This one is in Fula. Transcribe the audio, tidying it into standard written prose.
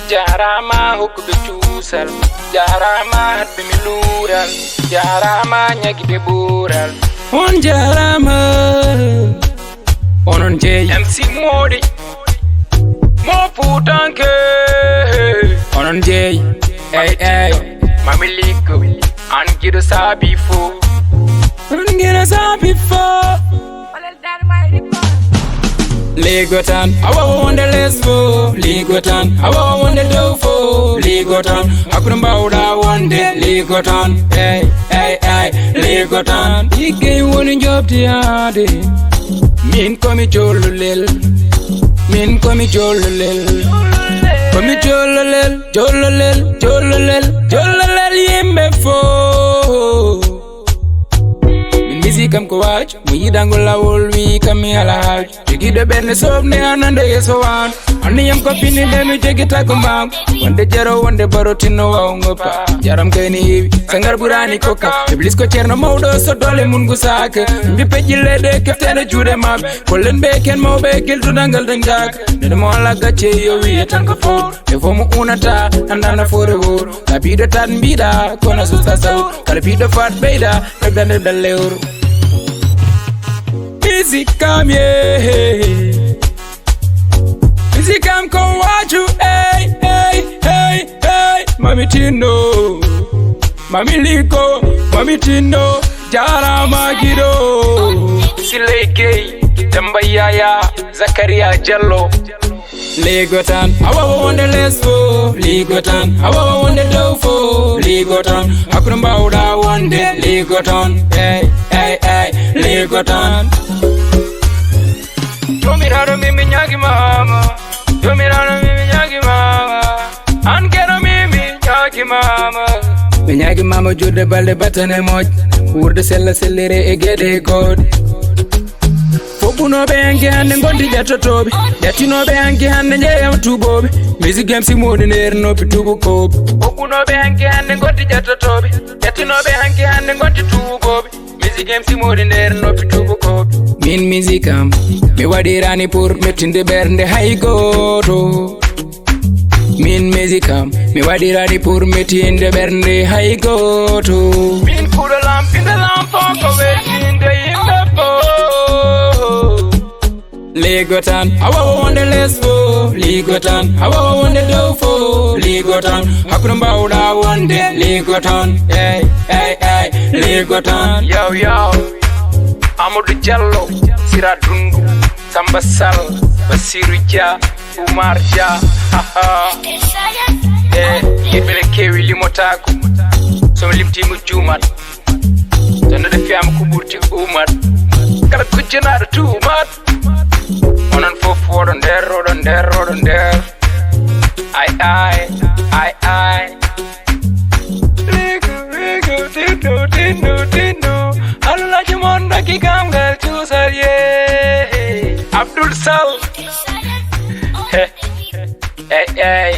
Jarama hokkuɓe cuusal, jarama hatɓe mi luural, jarama ñagiɓe ɓuural. On jarama onon jeeyi MC Moɗi mo Foutanké onon jeeyi ey mami Ligo an giɗo saabi fo on giɗo saabi fo Ligo Tann awawa wonde les fo Ligo Tann awawa wonde dow fo Ligo Tann hakkude mbawɗa wonde Ligo Tann ey Ligo Tann iggey woni jobtiyade min komi jollolel min komi jollolel komi jollolel yimɓe fo musique am ko waaj mo yiɗango lawol wi kam mi ala haaj jogiɗo ɓernde sobne anande yeso wan anniyam ko pininde mi jogita ko mbam wonde jero wonde baro tinno waw ngoppa jaram kayni heewi sangar ɓurani kokka iblis ko ceerno mawɗo so dole mun gu saka mbi pejjilleɗe keftene juuɗe mabɓe kollen ɓe ken mawɓe keltudalngal den gaka nede mo ala gacce yo wiye tan ko fowr e fo mo unata andana fore wor ka biɗo tan mbiɗa kono susa sawr kala biɗo fat ɓeyɗa heɓdande dal lewru musique am musique am ko waju ey mami Tinno mami Ligo mami Tinno jarama giɗo Siley Gueye Demba Yaya Zakaria Diallo Ligo Tann awawa wonde les fo Ligo Tann awawa wonde dow fo Ligo Tann hakkude mbawɗa wonde Ligo Tann ey Ligo Tann Jomiraɗo mimi ñagi mama jomiraɗo mimi ñagi mama an keno mimi ñagi mama ɓe ñagi mama juurde balɗe batane moƴ wurde sella sellere e gueɗe goɗe foɓɓunoɓe hanke hande gondi ƴettotoɓe ƴettinoɓe hanke hande jeeyam tuboɓe musique MC Moɗi nder noppi tubukoɓe foɓɓunoɓe hanke hande gondi ƴettotoɓe ƴettinoɓe hanke hande gondi tuboɓe musique MC Moɗi nder noppi tubukoɓe min musique am mi waɗirani pour mettinde ɓernde hay goto min musique am mi waɗirani pour mettinde ɓernde hay goto min puɗolam pindelam fo ko weltinde yimɓe fo Ligo Tann awawa wonde les fo Ligo Tann awawa wonde dow fo Ligo Tann hakkude mbawɗa wonde Ligo Tann ey Ligo Tann yow Amadou Diallo Sira Dundu Samba Sall Basirou Dia Oumar Dia yimɓe le kewi limotako somi limtimo juumat tan nde fiyama ko ɓurti umat kala kujjanaɗo tumat onon fof oɗo nder ay Tinno Allah jumon daki gamgal cuusal ye Abdul Sall hey